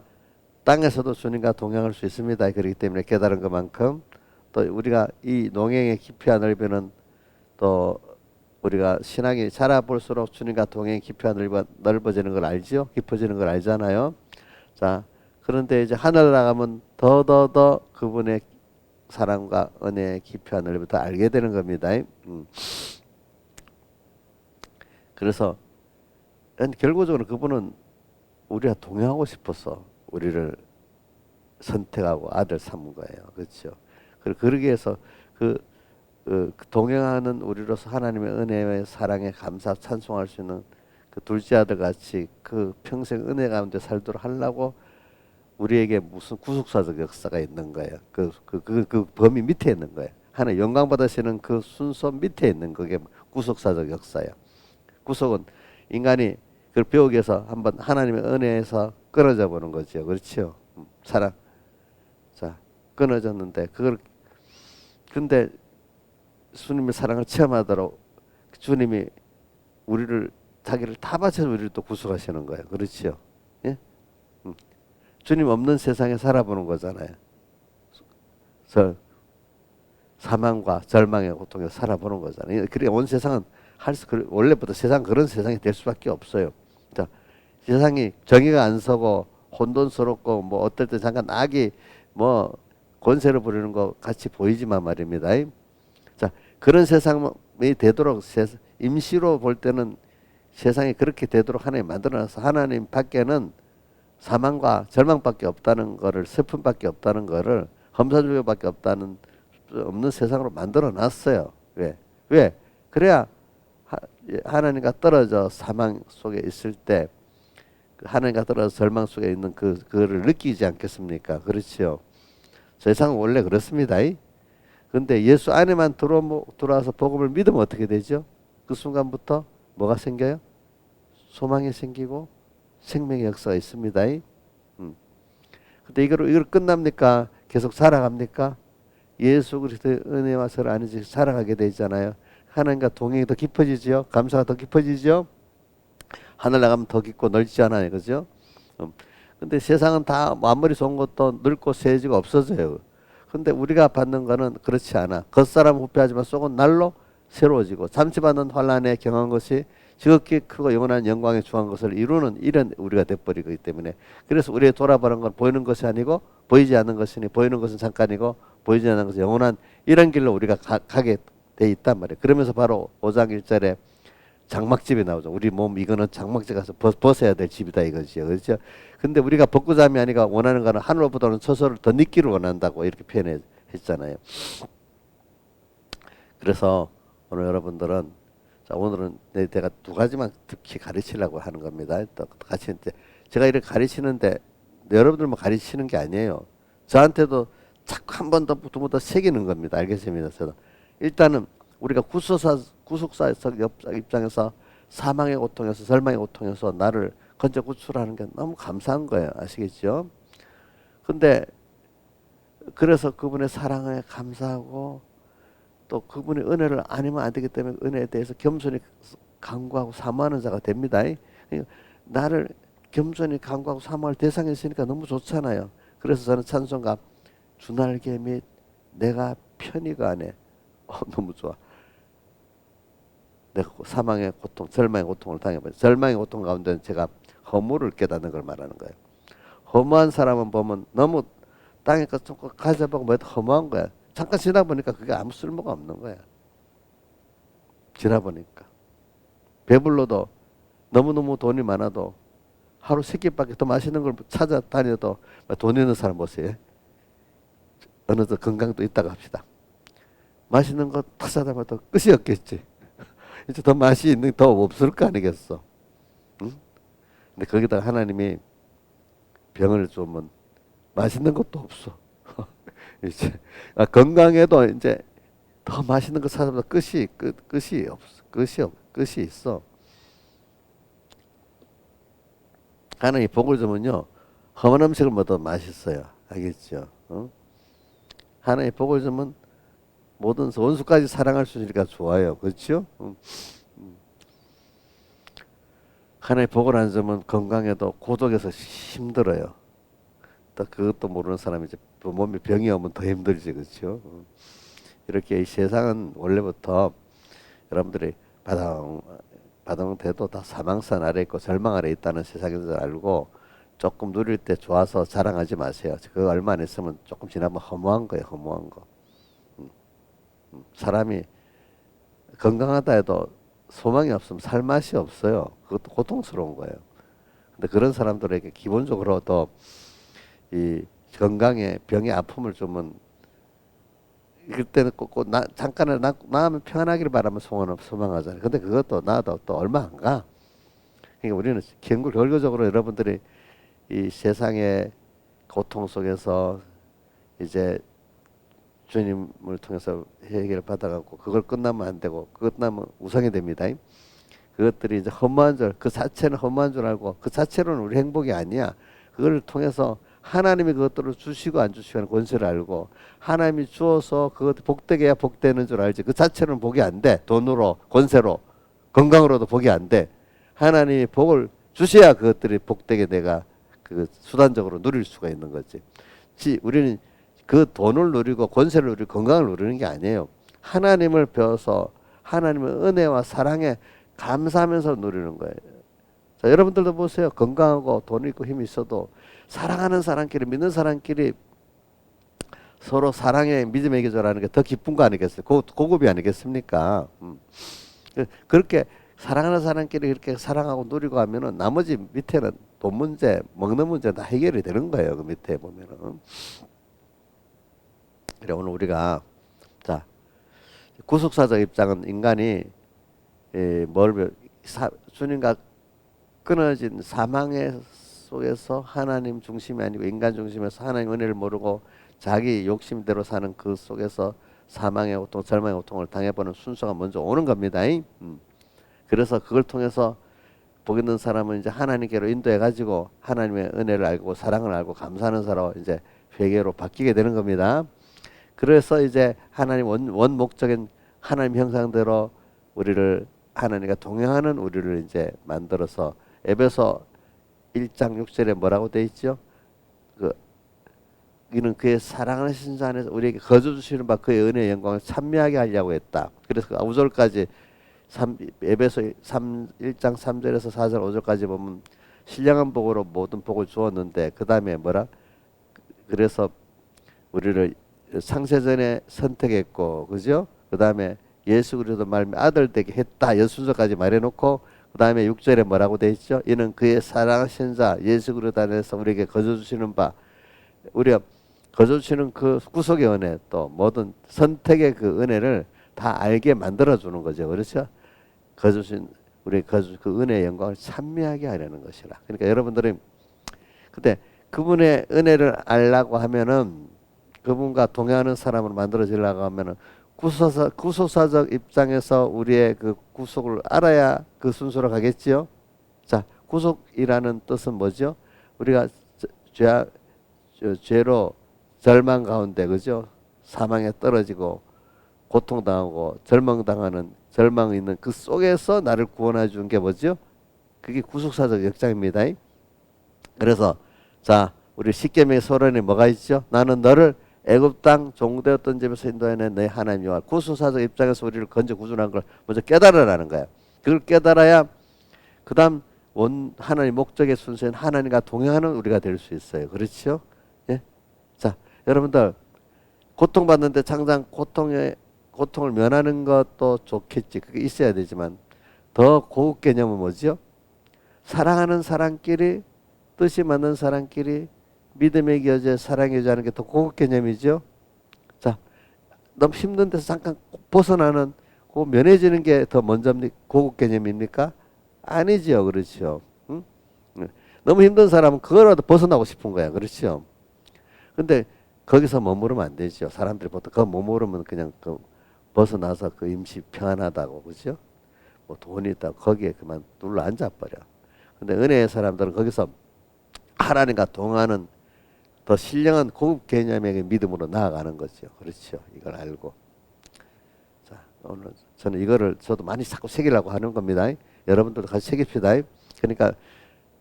땅에서도 주님과 동행할 수 있습니다. 그렇기 때문에 깨달은 것만큼 또 우리가 이 농행의 깊이와 넓이는, 또 우리가 신앙이 자라볼수록 주님과 동행의 깊이와 넓어지는 걸 알죠? 깊어지는 걸 알잖아요. 자, 그런데 이제 하늘 나가면 더 그분의 사랑과 은혜의 깊이와 넓이를 더 알게 되는 겁니다. 그래서 결국적으로 그분은 우리가 동행하고 싶어서 우리를 선택하고 아들 삼은 거예요, 그렇죠? 그러기 위해서 그 동행하는 우리로서 하나님의 은혜의 사랑에 감사 찬송할 수 있는 그 둘째 아들 같이 그 평생 은혜 가운데 살도록 하려고 우리에게 무슨 구속사적 역사가 있는 거예요. 그 범위 밑에 있는 거예요. 하나님 영광 받으시는 그 순서 밑에 있는 그게 구속사적 역사예요. 구속은 인간이 그걸 배우기 위해서 한번 하나님의 은혜에서 끊어져 보는 거죠, 그렇죠? 사랑. 끊어졌는데 그걸 근데 주님의 사랑을 체험하도록 주님이 우리를 자기를 다 바쳐서 우리를 또 구속하시는 거예요. 그렇죠? 예? 주님 없는 세상에 살아보는 거잖아요. 사망과 절망의 고통에 살아보는 거잖아요. 그래 온 세상은 원래부터 세상 그런 세상이 될 수밖에 없어요. 자, 세상이 정의가 안 서고 혼돈스럽고 뭐 어떨 때 잠깐 악이 뭐 권세를 부리는 것 같이 보이지만 말입니다. 자, 그런 세상이 되도록 임시로 볼 때는 세상이 그렇게 되도록 하나님 만들어놔서 하나님 밖에는 사망과 절망밖에 없다는 거를 슬픔밖에 없다는 거를 험사조교밖에 없는 세상으로 만들어 놨어요. 왜? 그래야 하나님과 떨어져 사망 속에 있을 때 하나님과 떨어져 절망 속에 있는 그거를 느끼지 않겠습니까? 그렇죠. 세상은 원래 그렇습니다. 근데 예수 안에만 들어와서 복음을 믿으면 어떻게 되죠? 그 순간부터 뭐가 생겨요? 소망이 생기고 생명의 역사가 있습니다. 근데 이걸 끝납니까? 계속 살아갑니까? 예수 그리스도의 은혜와 서로 안에서 살아가게 되잖아요. 하나님과 동행이 더 깊어지죠. 감사가 더 깊어지죠. 하늘 나가면 더 깊고 넓지 않아요. 그죠? 근데 세상은 다 아무리 좋은 것도 늙고 세지고 없어져요. 근데 우리가 받는 거는 그렇지 않아. 겉사람 후패하지만 속은 날로 새로워지고 잠시받는 환난에 경한 것이 지극히 크고 영원한 영광에 주한 것을 이루는 이런 우리가 돼버리기 때문에 그래서 우리의 돌아보는 건 보이는 것이 아니고 보이지 않는 것이니 보이는 것은 잠깐이고 보이지 않는 것은 영원한 이런 길로 우리가 가게 돼 있단 말이에요. 그러면서 바로 5장 1절에 장막집이 나오죠. 우리 몸 이거는 장막집 가서 벗어야 될 집이다 이거지요. 그렇죠? 근데 우리가 벗고자함이 아니라 원하는 거는 하늘로부터는 처소를 더 늦기를 원한다고 이렇게 표현했잖아요. 그래서 오늘 여러분들은 자 오늘은 내가 두 가지만 특히 가르치려고 하는 겁니다. 또 같이 제가 이렇게 가르치는데 여러분들만 가르치는 게 아니에요. 저한테도 자꾸 한 번 더 두 번 더 새기는 겁니다. 알겠습니다. 저도 일단은 우리가 구속사 입장에서 사망의 고통에서 절망의 고통에서 나를 건져 구출하는 게 너무 감사한 거예요. 아시겠죠? 근데 그래서 그분의 사랑에 감사하고 또 그분의 은혜를 아니면 안 되기 때문에 은혜에 대해서 겸손히 간구하고 사모하는 자가 됩니다. 나를 겸손히 간구하고 사모할 대상이 있으니까 너무 좋잖아요. 그래서 저는 찬송가 주날개 및 내가 편히가 안에 너무 좋아. 내가 사망의 고통, 절망의 고통을 당해봐요. 절망의 고통 가운데는 제가 허물을 깨닫는 걸 말하는 거예요. 허무한 사람은 보면 너무 땅에 거 가져보고 뭐 허무한 거야. 잠깐 지나보니까 그게 아무 쓸모가 없는 거야. 지나보니까. 배불러도 너무너무 돈이 많아도 하루 세 끼밖에 더 맛있는 걸 찾아다녀도 돈 있는 사람 보세요. 어느 더 건강도 있다고 합시다. 맛있는 거 다 찾아봐도 끝이 없겠지. 이제 더 맛이 있는 더 없을 거 아니겠어. 응? 근데 거기다가 하나님이 병을 주면 맛있는 것도 없어. 이제 건강에도 이제 더 맛있는 거 찾아봐도 끝이 없어. 끝이 있어. 하나님이 복을 주면요 험한 음식을 먹어도 맛있어요. 알겠죠? 어? 하나님이 복을 주면 모든 원수까지 사랑할 수 있으니까 좋아요. 그렇죠? 하나님의 복을 안 주면 건강에도 고독해서 힘들어요. 또 그것도 모르는 사람이 이제 몸에 병이 오면 더 힘들지. 그렇죠? 이렇게 이 세상은 원래부터 여러분들이 바닥돼도 다 사망선 아래 있고 절망 아래 있다는 세상인 줄 알고 조금 누릴 때 좋아서 자랑하지 마세요. 그거 얼마 안 있으면 조금 지나면 허무한 거예요. 허무한 거. 사람이 건강하다 해도 소망이 없으면 살 맛이 없어요. 그것도 고통스러운 거예요. 근데 그런 사람들에게 기본적으로도 이 건강에 병의 아픔을 주면 그때는 잠깐은 나면 평안하기를 바라면 소망하잖아요. 근데 그것도 나도 또 얼마 안 가. 그러니까 우리는 결과적으로 여러분들이 이 세상의 고통 속에서 이제 주님을 통해서 해결을 받아갖고 그걸 끝나면 안 되고 그것 끝나면 우상이 됩니다. 그것들이 이제 허무한 줄, 그 자체는 허무한 줄 알고 그 자체로는 우리 행복이 아니야. 그걸 통해서 하나님이 그것들을 주시고 안 주시고 하는 권세를 알고 하나님이 주어서 그것 복되게 해야 복되는 줄 알지 그 자체는 복이 안 돼. 돈으로 권세로 건강으로도 복이 안 돼. 하나님이 복을 주셔야 그것들이 복되게 내가 그 수단적으로 누릴 수가 있는 거지. 우리는 그 돈을 누리고 권세를 누리고 건강을 누리는 게 아니에요. 하나님을 배워서 하나님의 은혜와 사랑에 감사하면서 누리는 거예요. 자, 여러분들도 보세요. 건강하고 돈 있고 힘이 있어도 사랑하는 사람끼리 믿는 사람끼리 서로 사랑의 믿음의 기조라는 게 더 기쁜 거 아니겠어요? 고급이 아니겠습니까? 그렇게 사랑하는 사람끼리 그렇게 사랑하고 누리고 하면은 나머지 밑에는 돈 문제, 먹는 문제 다 해결이 되는 거예요. 그 밑에 보면은. 그래 오늘 우리가 자 구속사적 입장은 인간이 주님과 끊어진 사망의 속에서 하나님 중심이 아니고 인간 중심에서 하나님 은혜를 모르고 자기 욕심대로 사는 그 속에서 사망의 고통, 절망의 고통을 당해보는 순서가 먼저 오는 겁니다. 그래서 그걸 통해서 복 있는 사람은 이제 하나님께로 인도해가지고 하나님의 은혜를 알고 사랑을 알고 감사하는 사람으로 이제 회개로 바뀌게 되는 겁니다. 그래서 이제 하나님 원 목적인 하나님 형상대로 우리를 하나님과 동행하는 우리를 이제 만들어서 에베소 1장 6절에 뭐라고 돼 있죠? 이는 그의 사랑하신 자 안에서 우리에게 거저 주시는 바 그의 은혜의 영광을 찬미하게 하려고 했다. 그래서 5절까지 에베소 1장 3절에서 4절 5절까지 보면 신령한 복으로 모든 복을 주었는데 그 다음에 뭐라? 그래서 우리를 창세전에 선택했고 그죠? 그 다음에 예수 그리스도 말미 아들 되게 했다. 여순서까지 말해놓고 그 다음에 6절에 뭐라고 돼 있죠? 이는 그의 사랑하신 자 예수 그리스도 안에서 우리에게 거저 주시는 바 우리가 거저 주시는 그 구속의 은혜 또 모든 선택의 그 은혜를 다 알게 만들어 주는 거죠. 그렇죠? 거저 주신 우리 그 은혜의 영광을 찬미하게 하려는 것이라. 그러니까 여러분들이 근데 그분의 은혜를 알라고 하면은 그분과 동행하는 사람을 만들어지려고 하면은 구속사적 입장에서 우리의 그 구속을 알아야 그 순서로 가겠지요. 자, 구속이라는 뜻은 뭐죠? 우리가 죄로 절망 가운데 그죠? 사망에 떨어지고 고통당하고 절망 있는 그 속에서 나를 구원해 준 게 뭐죠? 그게 구속사적 역장입니다. 그래서 자, 우리 십계명의 서론에 뭐가 있죠? 나는 너를 애굽 땅 종되었던 집에서 인도해낸 내 하나님 여호와. 구속사적 입장에서 우리를 건져 구준한 걸 먼저 깨달으라는 거예요. 그걸 깨달아야 그다음 하나님 목적의 순서인 하나님과 동행하는 우리가 될 수 있어요. 그렇죠? 예? 자, 여러분들 고통받는데 당장 고통을 면하는 것도 좋겠지. 그게 있어야 되지만 더 고급 개념은 뭐죠? 사랑하는 사람끼리 뜻이 맞는 사람끼리 믿음의 교제, 사랑의 교제하는 게 더 고급 개념이죠. 자, 너무 힘든 데서 잠깐 벗어나는 그 면해지는 게 더 먼저 고급 개념입니까? 아니지요, 그렇죠. 응? 너무 힘든 사람은 그거라도 벗어나고 싶은 거야, 그렇죠. 근데 거기서 머무르면 안 되죠. 사람들이 보통 그거 머무르면 그냥 그 벗어나서 그 임시 평안하다고, 그렇죠. 뭐 돈이 있다 거기에 그만 눌러 앉아버려. 근데 은혜의 사람들은 거기서 하나님과 동하는 더 신령한 고급 개념의 믿음으로 나아가는 거죠. 그렇죠. 이걸 알고. 자, 오늘 저는 이거를 저도 많이 자꾸 새기려고 하는 겁니다. 여러분들도 같이 새깁시다. 그러니까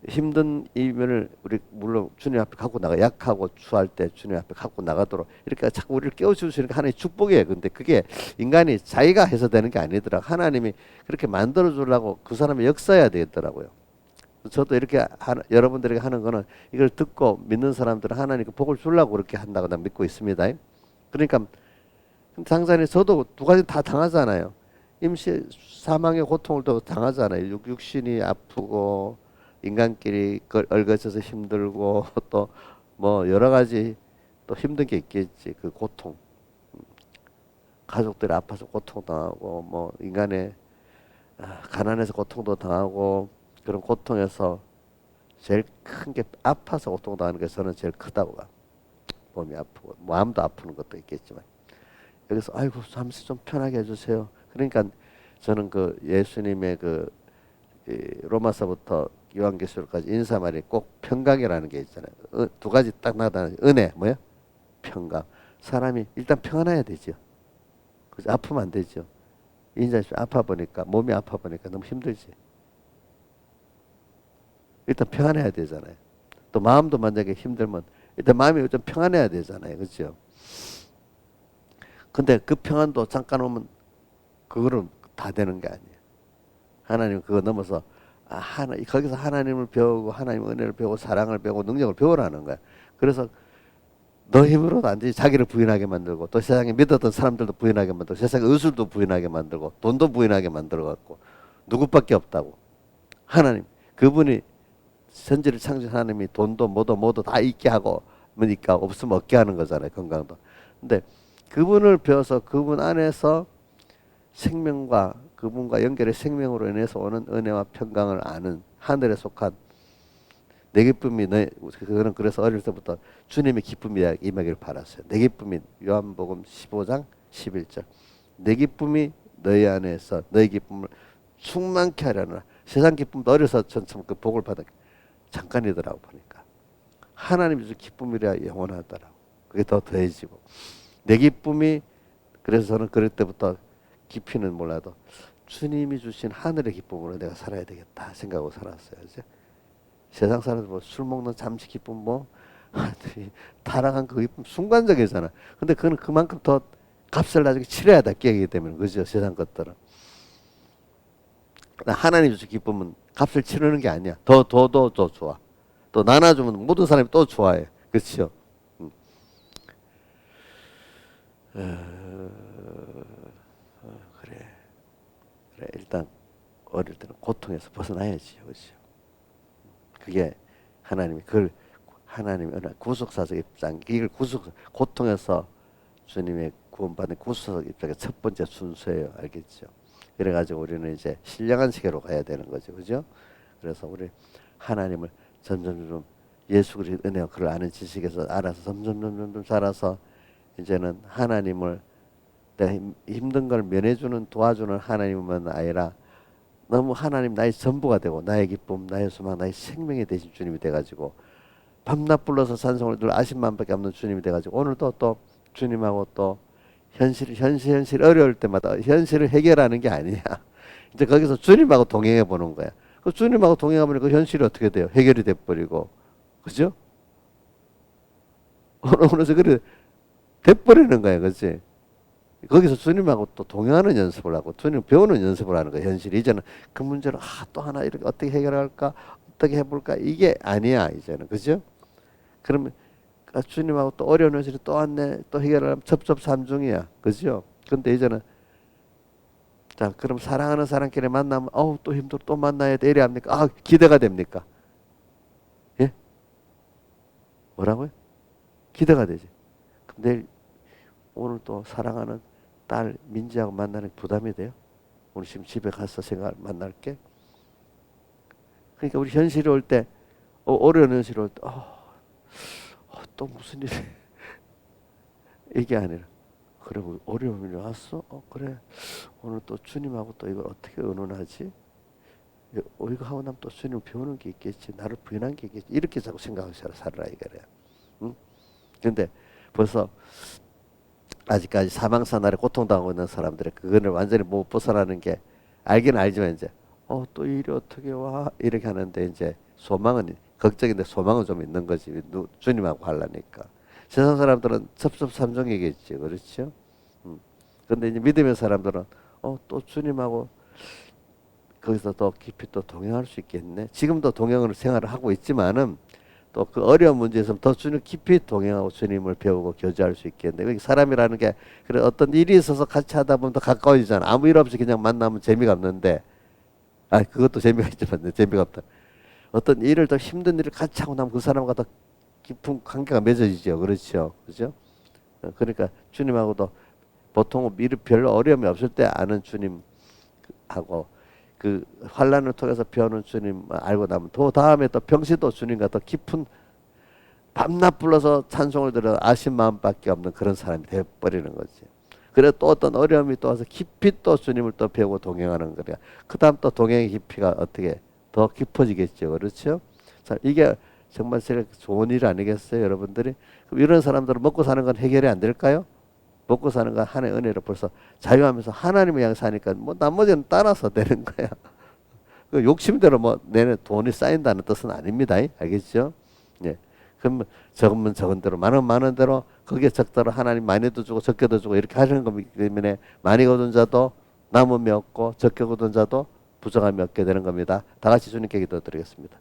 힘든 이면을 우리 물론 주님 앞에 갖고 나가 약하고 추할 때 주님 앞에 갖고 나가도록 이렇게 자꾸 우리를 깨워주시는 게 하나님의 축복이에요. 근데 그게 인간이 자기가 해서 되는 게 아니더라. 하나님이 그렇게 만들어 주려고 그 사람이 역사해야 되겠더라고요. 저도 이렇게 여러분들에게 하는 거는 이걸 듣고 믿는 사람들은 하나님께 복을 주려고 그렇게 한다고 난 믿고 있습니다. 그러니까 당장에 저도 두 가지 다 당하잖아요. 임시 사망의 고통을 또 당하잖아요. 육신이 아프고 인간끼리 얽어져서 힘들고 또 뭐 여러 가지 또 힘든 게 있겠지. 그 고통, 가족들이 아파서 고통 당하고 뭐 인간의 가난해서 고통도 당하고 그런 고통에서 제일 큰 게 아파서 고통당하는 게 저는 제일 크다고 봐. 몸이 아프고 마음도 아프는 것도 있겠지만 여기서 아이고 잠시 좀 편하게 해주세요. 그러니까 저는 그 예수님의 그 로마서부터 요한계시록까지 인사말이 꼭 평강이라는 게 있잖아요. 두 가지 딱 나타나는 은혜 뭐야? 평강. 사람이 일단 평안해야 되죠. 그죠? 아프면 안 되죠. 인자 아파 보니까 몸이 아파 보니까 너무 힘들지. 일단 평안해야 되잖아요. 또 마음도 만약에 힘들면 일단 마음이 좀 평안해야 되잖아요. 그렇죠? 근데 그 평안도 잠깐 오면 그거는 다 되는 게 아니에요. 하나님 그거 넘어서 거기서 하나님을 배우고 하나님 은혜를 배우고 사랑을 배우고 능력을 배우라는 거야. 그래서 너 힘으로도 안 되지. 자기를 부인하게 만들고 또 세상에 믿었던 사람들도 부인하게 만들고 세상에 의술도 부인하게 만들고 돈도 부인하게 만들어 갖고 누구밖에 없다고. 하나님 그분이 선지를 창조한 하나님이 돈도 뭐도 다 있게 하고 뭐니까 없으면 없게 하는 거잖아요. 건강도. 근데 그분을 배워서 그분 안에서 생명과 그분과 연결의 생명으로 인해서 오는 은혜와 평강을 아는 하늘에 속한 내 기쁨이 그거는 그래서 어릴 때부터 주님의 기쁨이 임하기를 바랐어요. 내 기쁨이 요한복음 15장 11절 내 기쁨이 너희 안에서 너희 기쁨을 충만케 하려나. 세상 기쁨도 어려서 전참 그 복을 받은 잠깐이더라고 보니까 하나님이 주신 기쁨이라 영원하더라고. 그게 더 더해지고 내 기쁨이 그래서 저는 그럴 때부터 깊이는 몰라도 주님이 주신 하늘의 기쁨으로 내가 살아야 되겠다 생각하고 살았어요. 이제 세상 사람들 뭐 술 먹는 잠시 기쁨 뭐 타락한 그 기쁨 순간적이잖아. 근데 그건 그만큼 더 값을 나중에 치러야 돼 깨기 때문에 그죠. 세상 것들은 하나님 주신 기쁨은 값을 치르는 게 아니야. 더 좋아. 또 나눠주면 모든 사람이 또 좋아해. 그렇죠. 그래 일단 어릴 때는 고통에서 벗어나야지. 그렇죠. 그게 하나님이 그걸 하나님의 구속사적 입장 이걸 고통에서 주님의 구원받는 구속사적 입장의 첫 번째 순서예요. 알겠죠? 그래가지고 우리는 이제 신령한 세계로 가야 되는 거죠. 그죠? 그래서 우리 하나님을 점점 예수 그리스도의 은혜와 그를 아는 지식에서 알아서 점점 자라서 이제는 하나님을 내가 힘든 걸 면해주는 도와주는 하나님만 아니라 너무 하나님 나의 전부가 되고 나의 기쁨 나의 소망 나의 생명이 되신 주님이 돼가지고 밤낮 불러서 찬송을 늘 아십만밖에 없는 주님이 돼가지고 오늘도 또 주님하고 또 현실 어려울 때마다 현실을 해결하는 게 아니야. 이제 거기서 주님하고 동행해 보는 거야. 그 주님하고 동행하면 그 현실이 어떻게 돼요? 해결이 돼 버리고, 그죠? 어느새 그래 돼 버리는 거야, 그렇지? 거기서 주님하고 또 동행하는 연습을 하고 주님 배우는 연습을 하는 거야. 현실이 이제는 그 문제를 또 하나 이렇게 어떻게 해결할까, 어떻게 해볼까 이게 아니야 이제는, 그죠? 그러면 주님하고 또 어려운 현실이 또 왔네. 또 해결하면 첩첩산중이야. 그죠? 근데 이제는 자 그럼 사랑하는 사람끼리 만나면 또 힘들어 또 만나야 돼. 이래 합니까? 기대가 됩니까? 예? 뭐라고요? 기대가 되지. 그럼 내일 오늘 또 사랑하는 딸 민지하고 만나는 부담이 돼요? 오늘 지금 집에 가서 만날게. 그러니까 우리 현실이 올 때 어려운 현실이 올 때 또 무슨 일이 이게 아니라 그래 어려움이 왔어? 그래 오늘 또 주님하고 또 이걸 어떻게 의논하지? 이거 하고 나면 또 주님 배우는 게 있겠지. 나를 부인한 게 있겠지. 이렇게 자꾸 생각하고 살아라 이거래. 응? 근데 벌써 아직까지 사망사날에 고통당하고 있는 사람들의 그거를 완전히 못 벗어나는 게 알긴 알지만 이제 또 일이 어떻게 와 이렇게 하는데 이제 소망은 걱정인데 소망은 좀 있는 거지. 주님하고 하려니까. 세상 사람들은 첩첩산중이겠지. 그렇죠? 근데 이제 믿음의 사람들은 또 주님하고 거기서 더 깊이 또 동행할 수 있겠네. 지금도 동행을 생활을 하고 있지만은 또 그 어려운 문제에서 더 주님 깊이 동행하고 주님을 배우고 교제할 수 있겠네. 사람이라는 게 그래 어떤 일이 있어서 같이 하다 보면 더 가까워지잖아. 아무 일 없이 그냥 만나면 재미가 없는데 그것도 재미가 있지만 재미가 없다. 어떤 일을 더 힘든 일을 같이 하고 나면 그 사람과 더 깊은 관계가 맺어지죠. 그렇죠. 그죠? 그러니까 주님하고도 보통 별로 어려움이 없을 때 아는 주님하고 그 환란을 통해서 배우는 주님 알고 나면 또 다음에 또 병시도 주님과 더 깊은 밤낮 불러서 찬송을 들어 아신 마음밖에 없는 그런 사람이 되어버리는 거지. 그래 또 어떤 어려움이 또 와서 깊이 또 주님을 또 배우고 동행하는 거야. 그 다음 또 동행의 깊이가 어떻게 더 깊어지겠죠. 그렇죠? 자, 이게 정말 제가 좋은 일 아니겠어요, 여러분들이? 그럼 이런 사람들은 먹고 사는 건 해결이 안 될까요? 먹고 사는 건 하나의 은혜로 벌써 자유하면서 하나님을 향해 사니까 뭐 나머지는 따라서 되는 거야. 그 욕심대로 뭐 내내 돈이 쌓인다는 뜻은 아닙니다. 알겠죠? 예. 그러면 적으면 적은 대로 많으면 많은 대로 거기에 적대로 하나님 많이도 주고 적게도 주고 이렇게 하시는 거기 때문에 많이 거둔 자도 남음이 없고 적게 거둔 자도 부정함이 없게 되는 겁니다. 다 같이 주님께 기도드리겠습니다.